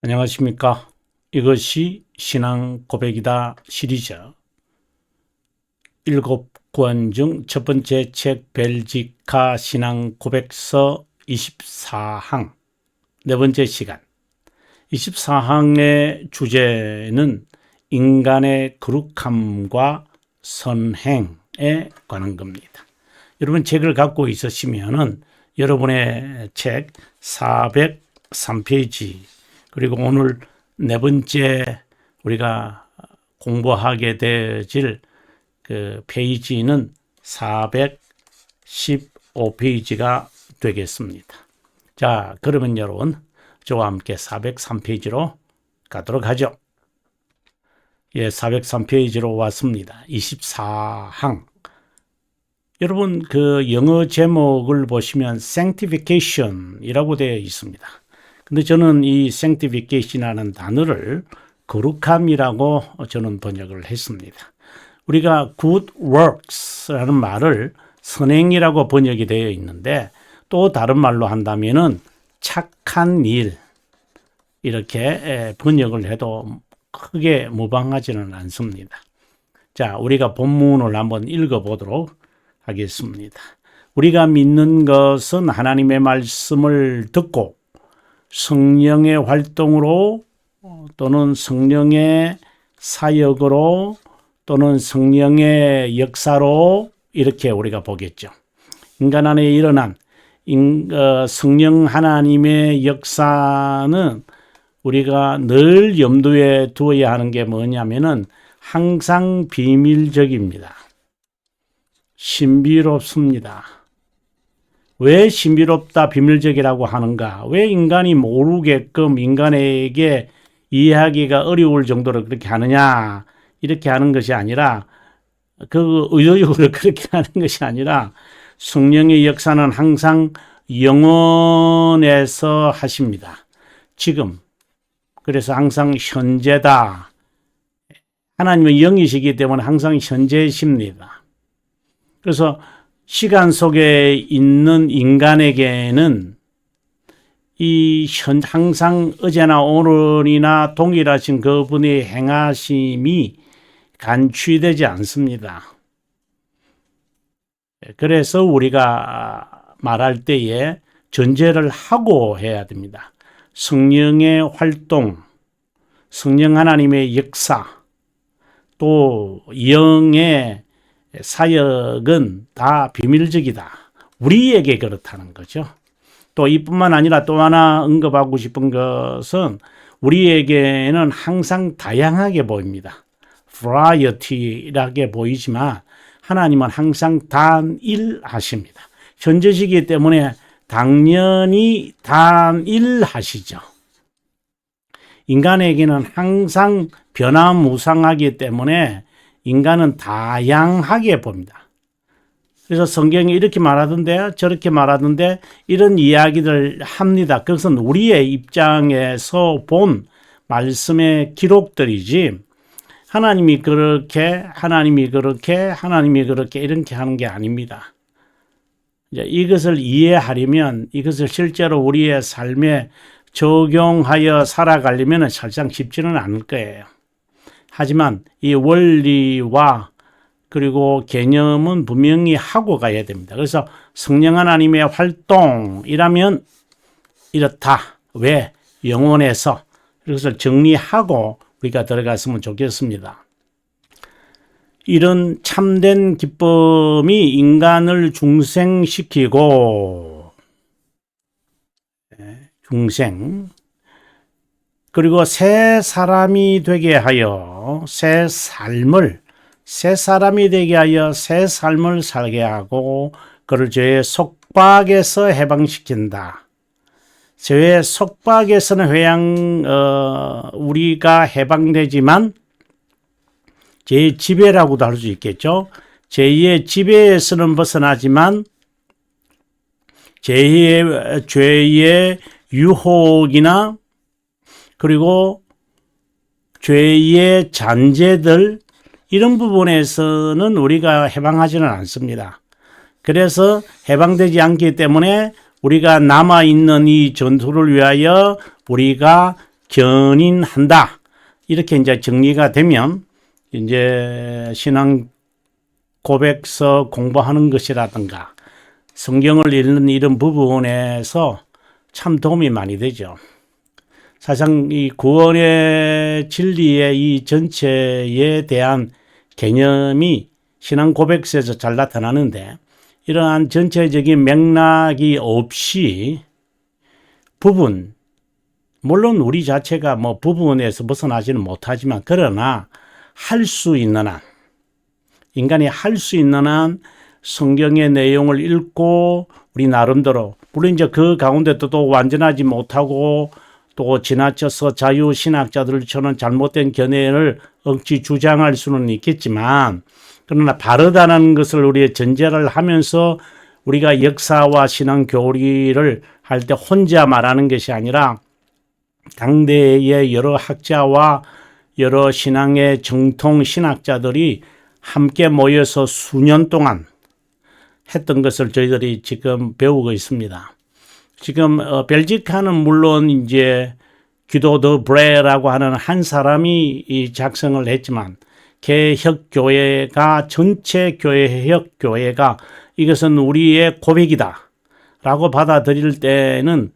안녕하십니까. 이것이 신앙 고백이다 시리즈 7권 중 첫 번째 책 벨지카 신앙 고백서 24항 네 번째 시간. 24항의 주제는 인간의 거룩함과 선행에 관한 겁니다. 여러분 책을 갖고 있으시면은 여러분의 책 403페이지 그리고 오늘 네 번째 우리가 공부하게 되질 그 페이지는 415페이지가 되겠습니다. 자, 그러면 여러분 저와 함께 403페이지로 가도록 하죠. 예, 403페이지로 왔습니다. 24항. 여러분 그 영어 제목을 보시면 sanctification이라고 되어 있습니다. 근데 저는 이 sanctification이라는 단어를 거룩함이라고 저는 번역을 했습니다. 우리가 good works라는 말을 선행이라고 번역이 되어 있는데 또 다른 말로 한다면은 착한 일 이렇게 번역을 해도 크게 무방하지는 않습니다. 자, 우리가 본문을 한번 읽어보도록 하겠습니다. 우리가 믿는 것은 하나님의 말씀을 듣고 성령의 활동으로 또는 성령의 사역으로 또는 성령의 역사로 이렇게 우리가 보겠죠. 인간 안에 일어난 성령 하나님의 역사는 우리가 늘 염두에 두어야 하는 게 뭐냐면은 항상 비밀적입니다. 신비롭습니다. 왜 신비롭다 비밀적이라고 하는가? 왜 인간이 모르게끔 인간에게 이해하기가 어려울 정도로 그렇게 하느냐? 이렇게 하는 것이 아니라 그 의도적으로 그렇게 하는 것이 아니라 성령의 역사는 항상 영원에서 하십니다. 지금 그래서 항상 현재다. 하나님은 영이시기 때문에 항상 현재이십니다. 그래서 시간 속에 있는 인간에게는 항상 어제나 오늘이나 동일하신 그분의 행하심이 간취되지 않습니다. 그래서 우리가 말할 때에 전제를 하고 해야 됩니다. 성령의 활동, 성령 하나님의 역사, 또 영의 사역은 다 비밀적이다. 우리에게 그렇다는 거죠. 또 이뿐만 아니라 또 하나 언급하고 싶은 것은 우리에게는 항상 다양하게 보입니다. variety라게 보이지만 하나님은 항상 단일하십니다. 현재시기 때문에 당연히 단일하시죠. 인간에게는 항상 변화무쌍하기 때문에 인간은 다양하게 봅니다. 그래서 성경이 이렇게 말하던데 저렇게 말하던데 이런 이야기를 합니다. 그것은 우리의 입장에서 본 말씀의 기록들이지 하나님이 그렇게 이렇게 하는 게 아닙니다. 이제 이것을 이해하려면 이것을 실제로 우리의 삶에 적용하여 살아가려면 사실상 쉽지는 않을 거예요. 하지만 이 원리와 그리고 개념은 분명히 하고 가야 됩니다. 그래서 성령 하나님의 활동이라면 이렇다. 왜? 영혼에서 이것을 정리하고 우리가 들어갔으면 좋겠습니다. 이런 참된 기쁨이 인간을 중생시키고 그리고 새 사람이 되게 하여 새 사람이 되게 하여 새 삶을 살게 하고 그를 죄의 속박에서 해방시킨다. 죄의 속박에서는 우리가 해방되지만 죄의 지배라고도 할 수 있겠죠. 죄의 지배에서는 벗어나지만 죄의 유혹이나 그리고 죄의 잔재들 이런 부분에서는 우리가 해방하지는 않습니다. 그래서 해방되지 않기 때문에 우리가 남아있는 이 전투를 위하여 우리가 견인한다. 이렇게 이제 정리가 되면 이제 신앙 고백서 공부하는 것이라든가 성경을 읽는 이런 부분에서 참 도움이 많이 되죠. 사실상 이 구원의 진리의 이 전체에 대한 개념이 신앙 고백서에서 잘 나타나는데 이러한 전체적인 맥락이 없이 부분, 물론 우리 자체가 뭐 부분에서 벗어나지는 못하지만 그러나 할 수 있는 한, 인간이 할 수 있는 한 성경의 내용을 읽고 우리 나름대로, 물론 이제 그 가운데도 또 완전하지 못하고 또 지나쳐서 자유신학자들처럼 잘못된 견해를 억지 주장할 수는 있겠지만 그러나 바르다는 것을 우리의 전제를 하면서 우리가 역사와 신앙 교리를 할 때 혼자 말하는 것이 아니라 당대의 여러 학자와 여러 신앙의 정통 신학자들이 함께 모여서 수년 동안 했던 것을 저희들이 지금 배우고 있습니다. 지금 벨지카는 물론 이제 기도 더 브레라고 하는 한 사람이 이 작성을 했지만 개혁교회가 전체 개혁교회가 이것은 우리의 고백이다 라고 받아들일 때는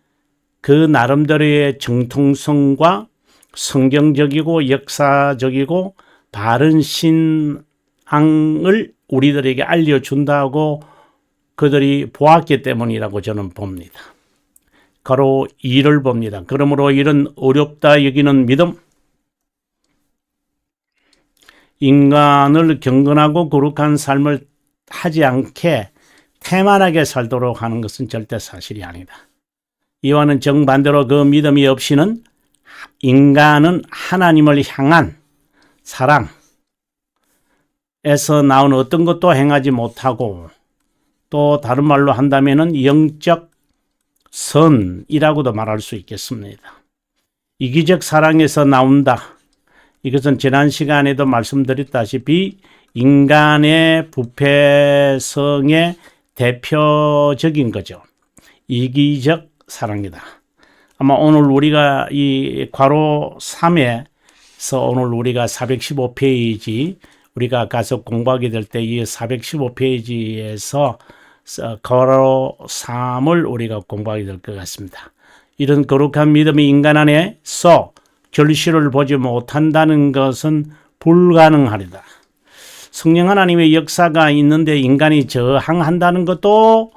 그 나름대로의 정통성과 성경적이고 역사적이고 바른 신앙을 우리들에게 알려준다고 그들이 보았기 때문이라고 저는 봅니다. 가로 2를 봅니다. 그러므로 이런 어렵다 여기는 믿음, 인간을 경건하고 거룩한 삶을 하지 않게 태만하게 살도록 하는 것은 절대 사실이 아니다. 이와는 정반대로 그 믿음이 없이는 인간은 하나님을 향한 사랑에서 나온 어떤 것도 행하지 못하고 또 다른 말로 한다면은 영적 선이라고도 말할 수 있겠습니다. 이기적 사랑에서 나온다. 이것은 지난 시간에도 말씀드렸다시피 인간의 부패성의 대표적인 거죠. 이기적 사랑이다. 아마 오늘 우리가 이 괄호 3에서 오늘 우리가 415페이지 우리가 가서 공부하게 될 때 이 415페이지에서 괄호 3을 우리가 공부하게 될 것 같습니다. 이런 거룩한 믿음이 인간 안에서 결실을 보지 못한다는 것은 불가능하리다. 성령 하나님의 역사가 있는데 인간이 저항한다는 것도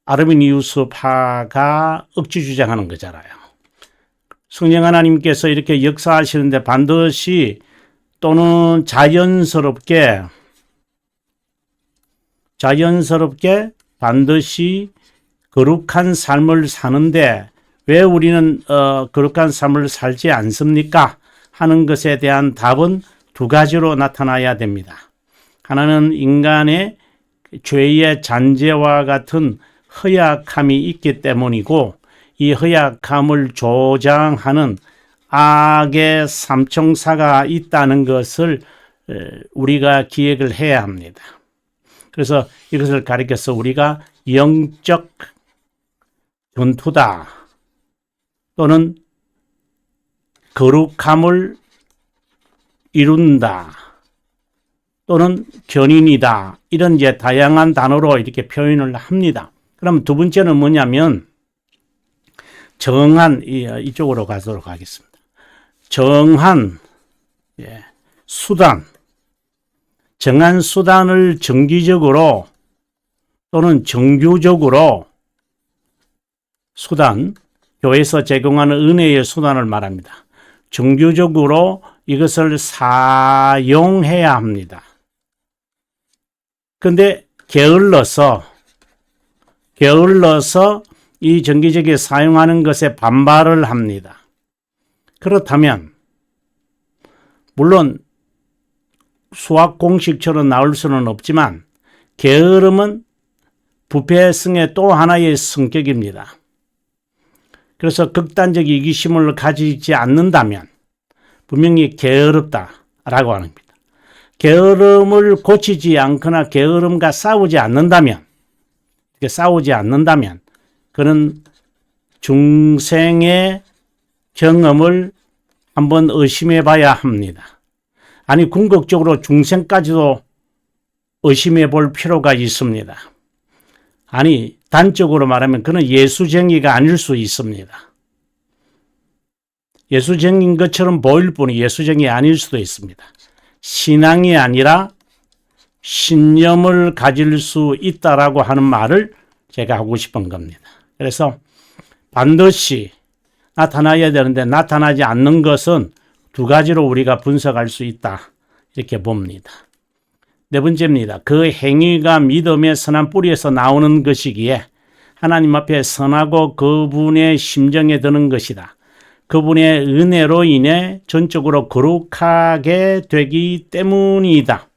아르미니우스파가 억지 주장하는 거잖아요. 성령 하나님께서 이렇게 역사하시는데 반드시 또는 자연스럽게 반드시 거룩한 삶을 사는데 왜 우리는 거룩한 삶을 살지 않습니까? 하는 것에 대한 답은 두 가지로 나타나야 됩니다. 하나는 인간의 죄의 잔재와 같은 허약함이 있기 때문이고 이 허약함을 조장하는 악의 삼총사가 있다는 것을 우리가 기억을 해야 합니다. 그래서 이것을 가리켜서 우리가 영적 전투다 또는 거룩함을 이룬다 또는 견인이다 이런 이제 다양한 단어로 이렇게 표현을 합니다. 그럼 두 번째는 뭐냐면 정한 이쪽으로 가도록 하겠습니다. 정한 수단, 정한 수단을 정기적으로 또는 정규적으로 수단, 교회에서 제공하는 은혜의 수단을 말합니다. 정규적으로 이것을 사용해야 합니다. 그런데 게을러서 이 정기적으로 사용하는 것에 반발을 합니다. 그렇다면 물론 수학 공식처럼 나올 수는 없지만 게으름은 부패성의 또 하나의 성격입니다. 그래서 극단적 이기심을 가지지 않는다면 분명히 게으릅다라고 합니다. 게으름을 고치지 않거나 게으름과 싸우지 않는다면 그는 중생의 경험을 한번 의심해 봐야 합니다. 아니, 궁극적으로 중생까지도 의심해 볼 필요가 있습니다. 아니, 단적으로 말하면 그는 예수쟁이가 아닐 수 있습니다. 예수쟁이인 것처럼 보일 뿐이 예수쟁이 아닐 수도 있습니다. 신앙이 아니라 신념을 가질 수 있다라고 하는 말을 제가 하고 싶은 겁니다. 그래서 반드시 나타나야 되는데 나타나지 않는 것은 두 가지로 우리가 분석할 수 있다, 이렇게 봅니다. 네 번째입니다. 그 행위가 믿음의 선한 뿌리에서 나오는 것이기에 하나님 앞에 선하고 그분의 심정에 드는 것이다. 그분의 은혜로 인해 전적으로 거룩하게 되기 때문이다.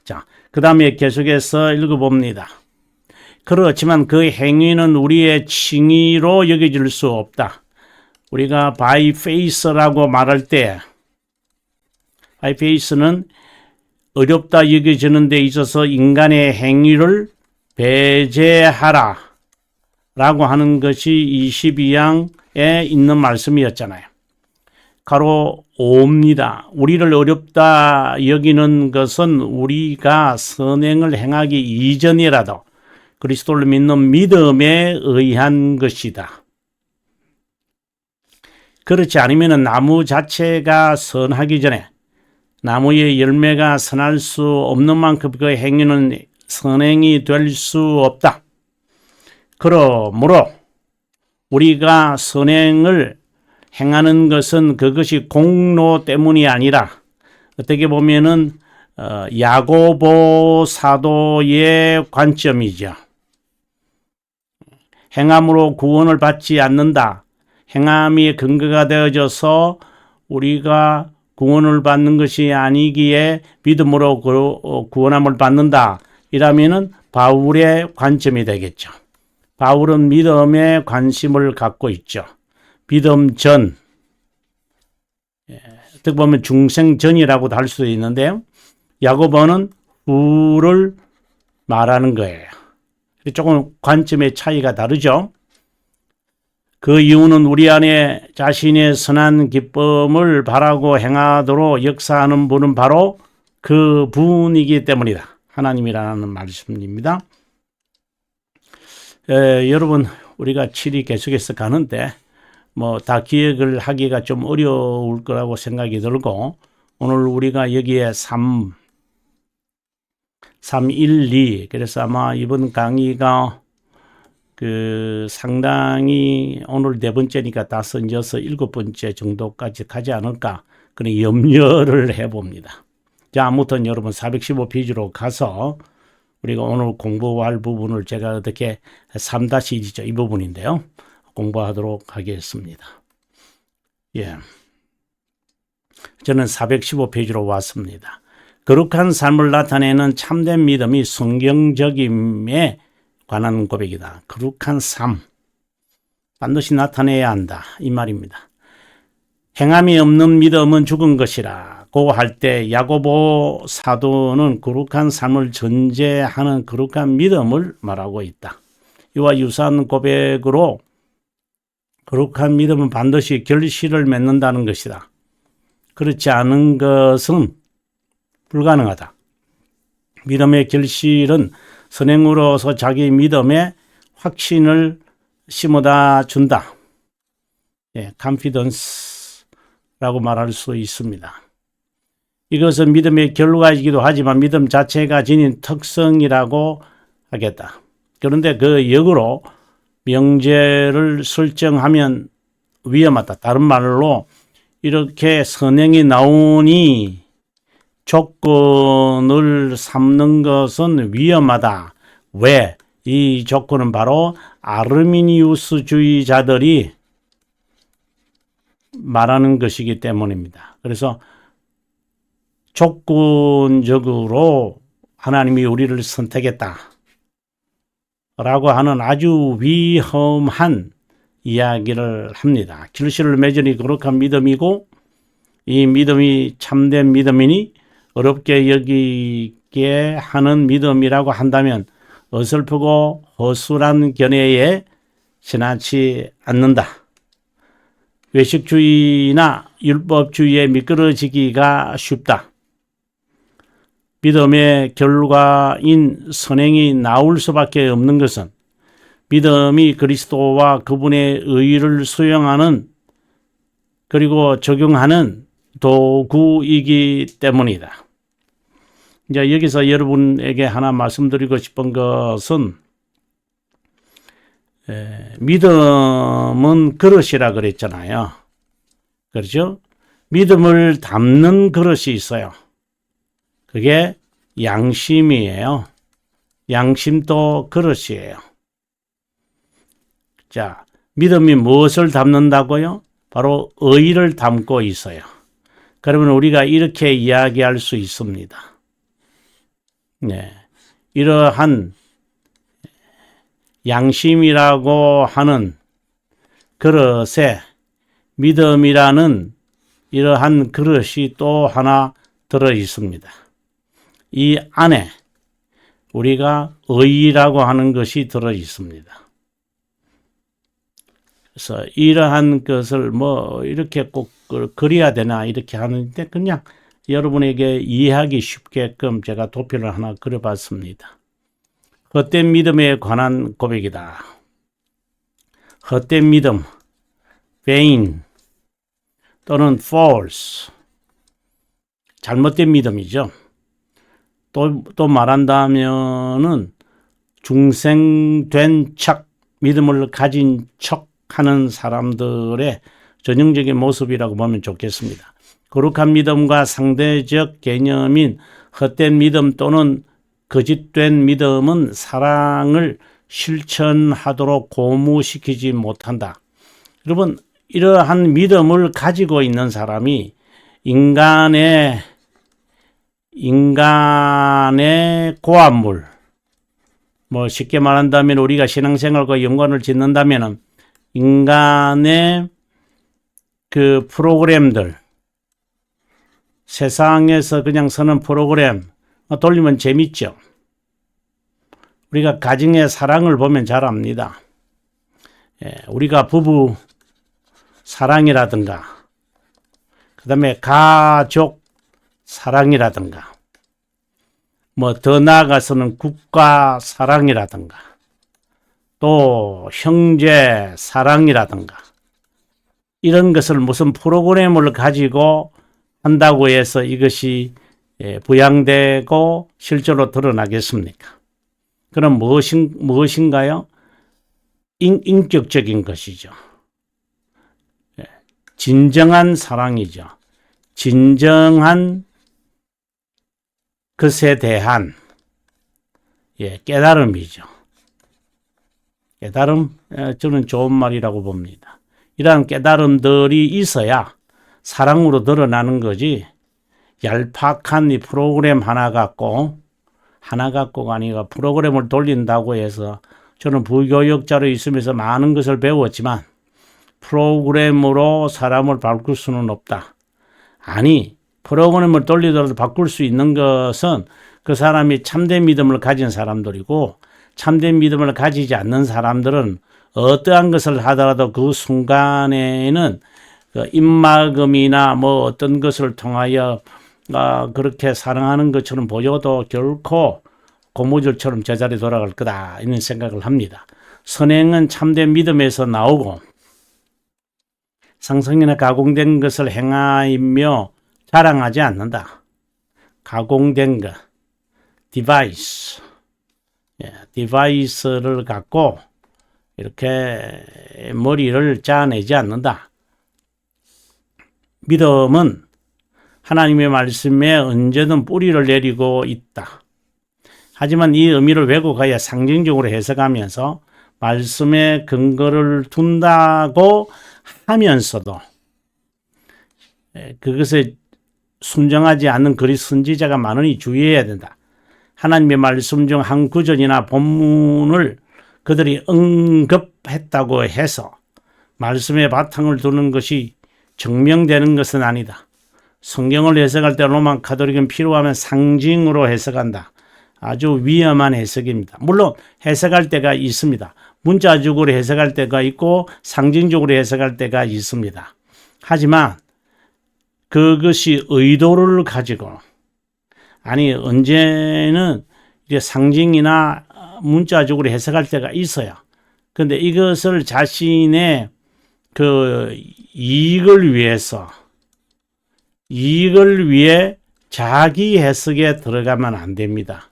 자, 그 다음에 계속해서 읽어봅니다. 그렇지만 그 행위는 우리의 칭의로 여겨질 수 없다. 우리가 by faith라고 말할 때 by faith는 어렵다 여겨지는 데 있어서 인간의 행위를 배제하라 라고 하는 것이 22장에 있는 말씀이었잖아요. 가로 5입니다. 우리를 어렵다 여기는 것은 우리가 선행을 행하기 이전이라도 그리스도를 믿는 믿음에 의한 것이다. 그렇지 않으면 나무 자체가 선하기 전에 나무의 열매가 선할 수 없는 만큼 그 행위는 선행이 될 수 없다. 그러므로 우리가 선행을 행하는 것은 그것이 공로 때문이 아니라 어떻게 보면은 야고보 사도의 관점이죠. 행함으로 구원을 받지 않는다. 행함이 근거가 되어져서 우리가 구원을 받는 것이 아니기에 믿음으로 구원함을 받는다. 이라면은 바울의 관점이 되겠죠. 바울은 믿음에 관심을 갖고 있죠. 믿음 전, 어떻게 보면 중생 전이라고도 할 수도 있는데요. 야고보는 후를 말하는 거예요. 조금 관점의 차이가 다르죠. 그 이유는 우리 안에 자신의 선한 기쁨을 바라고 행하도록 역사하는 분은 바로 그 분이기 때문이다. 하나님이라는 말씀입니다. 여러분, 우리가 7이 계속해서 가는데 다 기억을 하기가 좀 어려울 거라고 생각이 들고, 오늘 우리가 여기에 3, 1, 2, 그래서 아마 이번 강의가 상당히 오늘 네 번째니까 5, 6, 7번째 정도까지 가지 않을까, 그런 염려를 해봅니다. 자, 아무튼 여러분 415페이지로 가서 우리가 오늘 공부할 부분을 제가 어떻게 3-1이죠. 이 부분인데요. 공부하도록 하겠습니다. 예. 저는 415페이지로 왔습니다. 거룩한 삶을 나타내는 참된 믿음이 성경적임에 관한 고백이다. 거룩한 삶. 반드시 나타내야 한다. 이 말입니다. 행함이 없는 믿음은 죽은 것이라고 할 때 야고보 사도는 거룩한 삶을 전제하는 거룩한 믿음을 말하고 있다. 이와 유사한 고백으로 거룩한 믿음은 반드시 결실을 맺는다는 것이다. 그렇지 않은 것은 불가능하다. 믿음의 결실은 선행으로서 자기 믿음의 확신을 심어다 준다. confidence라고 말할 수 있습니다. 이것은 믿음의 결과이기도 하지만 믿음 자체가 지닌 특성이라고 하겠다. 그런데 그 역으로 명제를 설정하면 위험하다. 다른 말로 이렇게 선행이 나오니 조건을 삼는 것은 위험하다. 왜? 이 조건은 바로 아르미니우스주의자들이 말하는 것이기 때문입니다. 그래서 조건적으로 하나님이 우리를 선택했다 라고 하는 아주 위험한 이야기를 합니다. 결실을 맺으니 거룩한 믿음이고, 이 믿음이 참된 믿음이니 어렵게 여기게 하는 믿음이라고 한다면 어설프고 허술한 견해에 지나치 않는다. 외식주의나 율법주의에 미끄러지기가 쉽다. 믿음의 결과인 선행이 나올 수밖에 없는 것은 믿음이 그리스도와 그분의 의를 수용하는 그리고 적용하는 도구이기 때문이다. 이제 여기서 여러분에게 하나 말씀드리고 싶은 것은 믿음은 그릇이라 그랬잖아요. 그렇죠? 믿음을 담는 그릇이 있어요. 그게 양심이에요. 양심도 그릇이에요. 자, 믿음이 무엇을 담는다고요? 바로 의를 담고 있어요. 그러면 우리가 이렇게 이야기할 수 있습니다. 네, 이러한 양심이라고 하는 그릇에 믿음이라는 이러한 그릇이 또 하나 들어 있습니다. 이 안에 우리가 의라고 하는 것이 들어 있습니다. 그래서 이러한 것을 뭐 이렇게 꼭 그려야 되나 이렇게 하는데 그냥 여러분에게 이해하기 쉽게끔 제가 도표를 하나 그려봤습니다. 헛된 믿음에 관한 고백이다. 헛된 믿음, vain 또는 false, 잘못된 믿음이죠. 또 말한다면은 중생된 척, 믿음을 가진 척 하는 사람들의 전형적인 모습이라고 보면 좋겠습니다. 거룩한 믿음과 상대적 개념인 헛된 믿음 또는 거짓된 믿음은 사랑을 실천하도록 고무시키지 못한다. 여러분, 이러한 믿음을 가지고 있는 사람이 인간의 고안물, 뭐 쉽게 말한다면 우리가 신앙생활과 연관을 짓는다면 인간의 그 프로그램들, 세상에서 그냥 서는 프로그램 돌리면 재밌죠. 우리가 가정의 사랑을 보면 잘 압니다. 우리가 부부 사랑이라든가 그 다음에 가족 사랑이라든가 뭐 더 나아가서는 국가 사랑이라든가 또 형제 사랑이라든가 이런 것을 무슨 프로그램을 가지고 한다고 해서 이것이 부양되고 실제로 드러나겠습니까? 그럼 무엇인가요? 인격적인 것이죠. 진정한 사랑이죠. 진정한 것에 대한 깨달음이죠. 깨달음, 저는 좋은 말이라고 봅니다. 이러한 깨달음들이 있어야 사랑으로 드러나는 거지, 얄팍한 이 프로그램 하나 갖고가 아니라 프로그램을 돌린다고 해서 저는 부교육자로 있으면서 많은 것을 배웠지만 프로그램으로 사람을 바꿀 수는 없다. 아니, 프로그램을 돌리더라도 바꿀 수 있는 것은 그 사람이 참된 믿음을 가진 사람들이고 참된 믿음을 가지지 않는 사람들은 어떠한 것을 하더라도 그 순간에는 그 입막음이나 뭐 어떤 것을 통하여 그렇게 사랑하는 것처럼 보여도 결코 고무줄처럼 제자리에 돌아갈 거다 이런 생각을 합니다. 선행은 참된 믿음에서 나오고 상성이나 가공된 것을 행하며 자랑하지 않는다. 가공된 것, 디바이스, 디바이스를 갖고 이렇게 머리를 짜내지 않는다. 믿음은 하나님의 말씀에 언제든 뿌리를 내리고 있다. 하지만 이 의미를 왜곡하여 상징적으로 해석하면서 말씀에 근거를 둔다고 하면서도 그것에 순종하지 않는 그리스도 선지자가 많으니 주의해야 된다. 하나님의 말씀 중 한 구절이나 본문을 그들이 언급했다고 해서 말씀에 바탕을 두는 것이 증명되는 것은 아니다. 성경을 해석할 때 로만 가톨릭은 필요하면 상징으로 해석한다. 아주 위험한 해석입니다. 물론 해석할 때가 있습니다. 문자적으로 해석할 때가 있고 상징적으로 해석할 때가 있습니다. 하지만 그것이 의도를 가지고 아니 언제는 이제 상징이나 문자적으로 해석할 때가 있어요. 근데 이것을 자신의 그 이익을 위해 자기 해석에 들어가면 안 됩니다.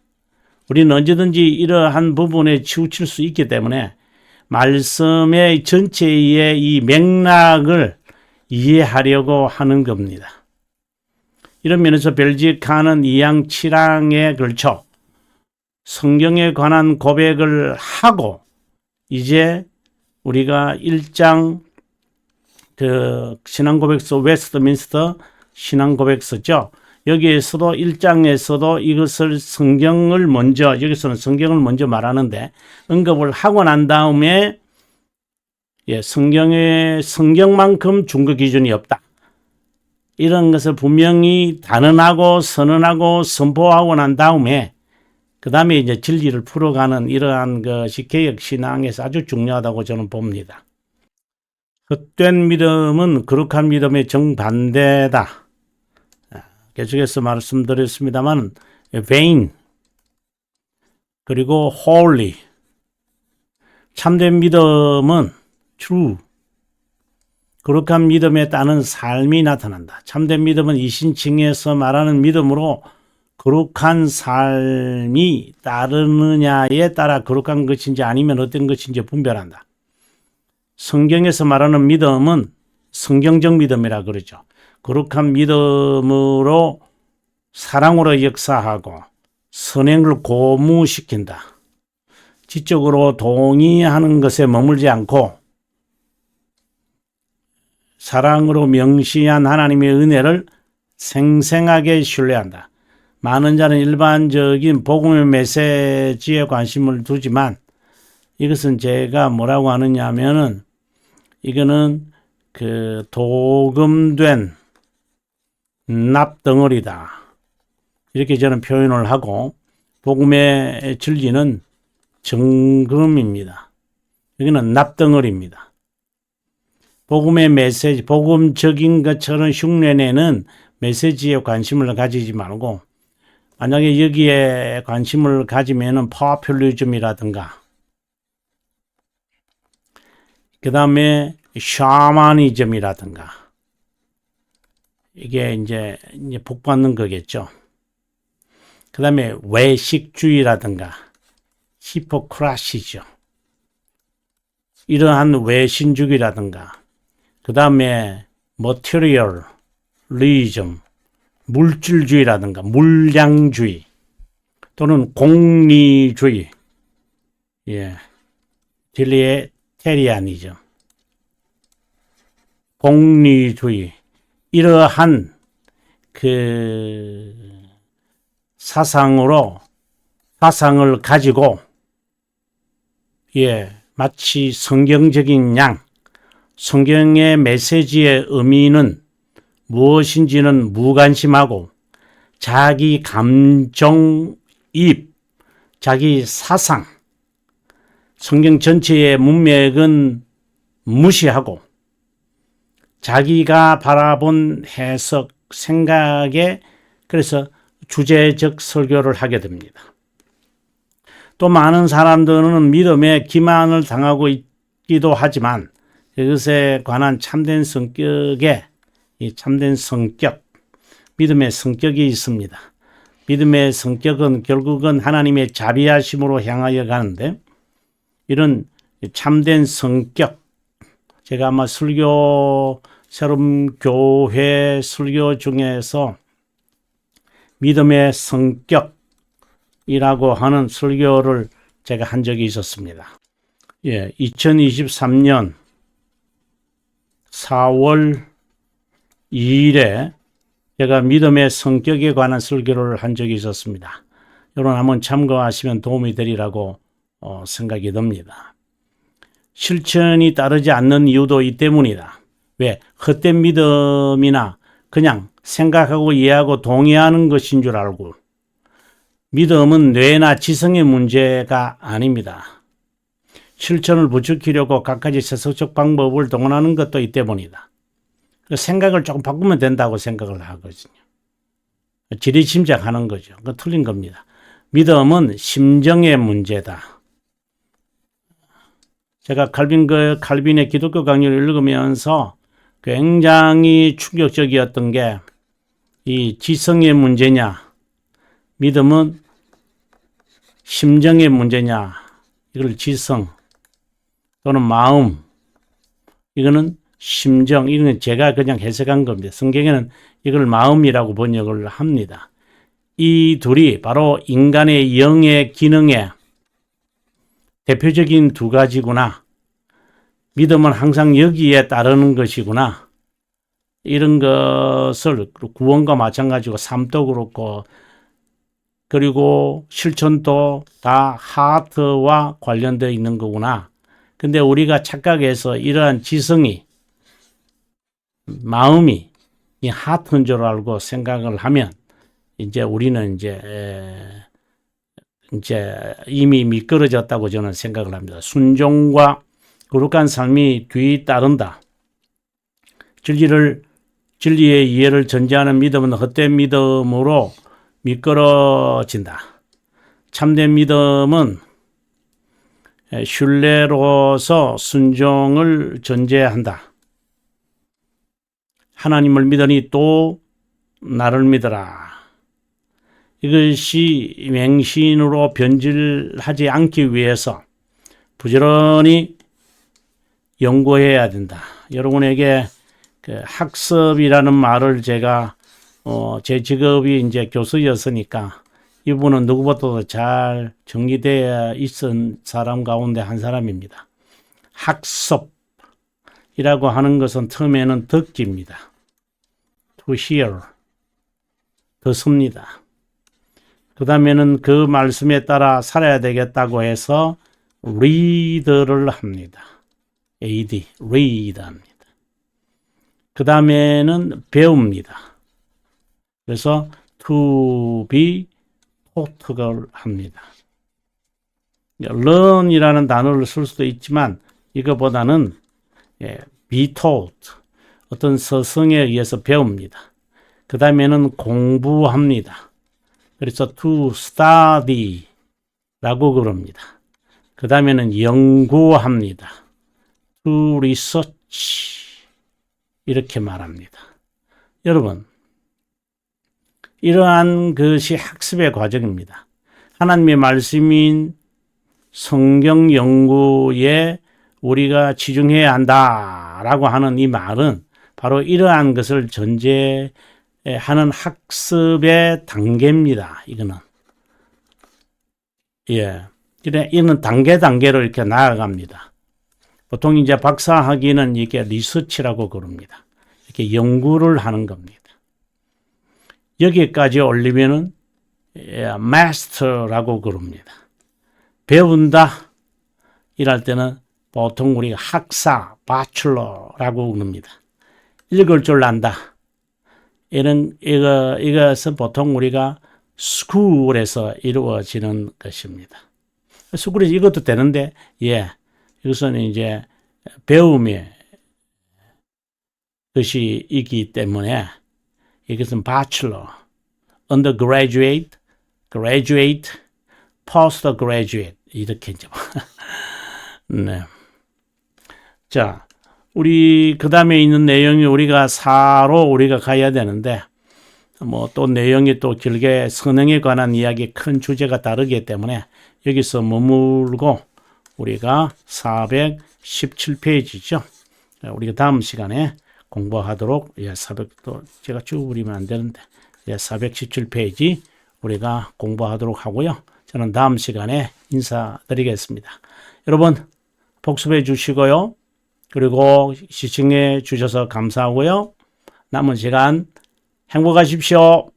우리는 언제든지 이러한 부분에 치우칠 수 있기 때문에 말씀의 전체의 이 맥락을 이해하려고 하는 겁니다. 이런 면에서 벨지카는 2양 7항에 걸쳐 성경에 관한 고백을 하고 이제 우리가 1장 그 신앙고백서 웨스트민스터 신앙고백서죠. 여기에서도 1장에서도 이것을 여기서는 성경을 먼저 말하는데 언급을 하고 난 다음에 성경만큼 중거 기준이 없다. 이런 것을 분명히 단언하고 선언하고 선포하고 난 다음에 그 다음에 이제 진리를 풀어가는 이러한 것이 개혁 신앙에서 아주 중요하다고 저는 봅니다. 헛된 믿음은 거룩한 믿음의 정반대다. 계속해서 말씀드렸습니다만 vain 그리고 holy 참된 믿음은 true 거룩한 믿음에 따른 삶이 나타난다. 참된 믿음은 이신칭에서 말하는 믿음으로 거룩한 삶이 따르느냐에 따라 거룩한 것인지 아니면 어떤 것인지 분별한다. 성경에서 말하는 믿음은 성경적 믿음이라 그러죠. 거룩한 믿음으로 사랑으로 역사하고 선행을 고무시킨다. 지적으로 동의하는 것에 머물지 않고 사랑으로 명시한 하나님의 은혜를 생생하게 신뢰한다. 많은 자는 일반적인 복음의 메시지에 관심을 두지만 이것은 제가 뭐라고 하느냐 하면은 이거는 그 도금된 납덩어리다. 이렇게 저는 표현을 하고 복음의 진리는 정금입니다. 여기는 납덩어리입니다. 복음의 메시지, 복음적인 것처럼 흉내내는 메시지에 관심을 가지지 말고 만약에 여기에 관심을 가지면은 파퓰리즘이라든가 그 다음에 샤머니즘이라든가 이게 이제 복받는 거겠죠. 그 다음에 외식주의라든가 히포크라시죠. 이러한 외신주의라든가 그 다음에 materialism 물질주의라든가 물량주의 또는 공리주의 딜리테리아니즘 공리주의 이러한 그 사상을 가지고 마치 성경적인 양 성경의 메시지의 의미는 무엇인지는 무관심하고 자기 감정입, 자기 사상, 성경 전체의 문맥은 무시하고 자기가 바라본 해석, 생각에 그래서 주제적 설교를 하게 됩니다. 또 많은 사람들은 믿음에 기만을 당하고 있기도 하지만 이것에 관한 참된 성격에 이 참된 성격, 믿음의 성격이 있습니다. 믿음의 성격은 결국은 하나님의 자비하심으로 향하여 가는데 이런 참된 성격, 제가 아마 새로운 교회 설교 중에서 믿음의 성격이라고 하는 설교를 제가 한 적이 있었습니다. 2023년 4월 2일에 제가 믿음의 성격에 관한 설교를 한 적이 있었습니다. 여러분 한번 참고하시면 도움이 되리라고 생각이 듭니다. 실천이 따르지 않는 이유도 이 때문이다. 왜? 헛된 믿음이나 그냥 생각하고 이해하고 동의하는 것인 줄 알고 믿음은 뇌나 지성의 문제가 아닙니다. 실천을 부추기려고 갖가지 세속적 방법을 동원하는 것도 이 때문이다. 생각을 조금 바꾸면 된다고 생각을 하거든요. 지리짐작하는 거죠. 그건 틀린 겁니다. 믿음은 심정의 문제다. 제가 칼빈의 기독교 강의를 읽으면서 굉장히 충격적이었던 게 이 지성의 문제냐, 믿음은 심정의 문제냐, 이걸 지성 또는 마음, 이거는 심정, 이건 제가 그냥 해석한 겁니다. 성경에는 이걸 마음이라고 번역을 합니다. 이 둘이 바로 인간의 영의 기능의 대표적인 두 가지구나. 믿음은 항상 여기에 따르는 것이구나. 이런 것을 구원과 마찬가지고 삶도 그렇고 그리고 실천도 다 하트와 관련되어 있는 거구나. 근데 우리가 착각해서 이러한 지성이 마음이 이 하트인 줄 알고 생각을 하면 이제 우리는 이제 이미 미끄러졌다고 저는 생각을 합니다. 순종과 거룩한 삶이 뒤따른다. 진리의 이해를 전제하는 믿음은 헛된 믿음으로 미끄러진다. 참된 믿음은 신뢰로서 순종을 전제한다. 하나님을 믿으니 또 나를 믿어라. 이것이 맹신으로 변질하지 않기 위해서 부지런히 연구해야 된다. 여러분에게 그 학습이라는 말을 제가 제 직업이 이제 교수였으니까 이 부분은 누구보다도 잘 정리되어 있은 사람 가운데 한 사람입니다. 학습이라고 하는 것은 처음에는 듣기입니다. To hear, 듣습니다. 그 다음에는 그 말씀에 따라 살아야 되겠다고 해서 read를 합니다. AD, read 합니다. 그 다음에는 배웁니다. 그래서 to be taught를 합니다. learn이라는 단어를 쓸 수도 있지만 이거보다는 be taught, 어떤 서성에 의해서 배웁니다. 그 다음에는 공부합니다. 그래서 to study 라고 그럽니다. 그 다음에는 연구합니다. to research 이렇게 말합니다. 여러분, 이러한 것이 학습의 과정입니다. 하나님의 말씀인 성경 연구에 우리가 치중해야 한다라고 하는 이 말은 바로 이러한 것을 전제하는 학습의 단계입니다. 이거는. 이는 단계로 이렇게 나아갑니다. 보통 이제 박사학위는 이게 리서치라고 그럽니다. 이렇게 연구를 하는 겁니다. 여기까지 올리면은 마스터라고 그럽니다. 배운다 이럴 때는 보통 우리가 학사, 바첼러라고 그럽니다. 읽을 줄 안다. 이것은 보통 우리가 스쿨에서 이루어지는 것입니다. 스쿨에서 이것도 되는데, 이것은 이제 배움의 것이 있기 때문에 이것은 bachelor, undergraduate, graduate, postgraduate 이렇게 이제 네. 자, 우리 그 다음에 있는 내용이 우리가 4로 우리가 가야 되는데 뭐 또 내용이 또 길게 선행에 관한 이야기 큰 주제가 다르기 때문에 여기서 머물고 우리가 417페이지죠. 우리가 다음 시간에 공부하도록 400도 제가 쭉 그리면 안 되는데 417페이지 우리가 공부하도록 하고요. 저는 다음 시간에 인사드리겠습니다. 여러분 복습해 주시고요. 그리고 시청해 주셔서 감사하고요. 남은 시간 행복하십시오.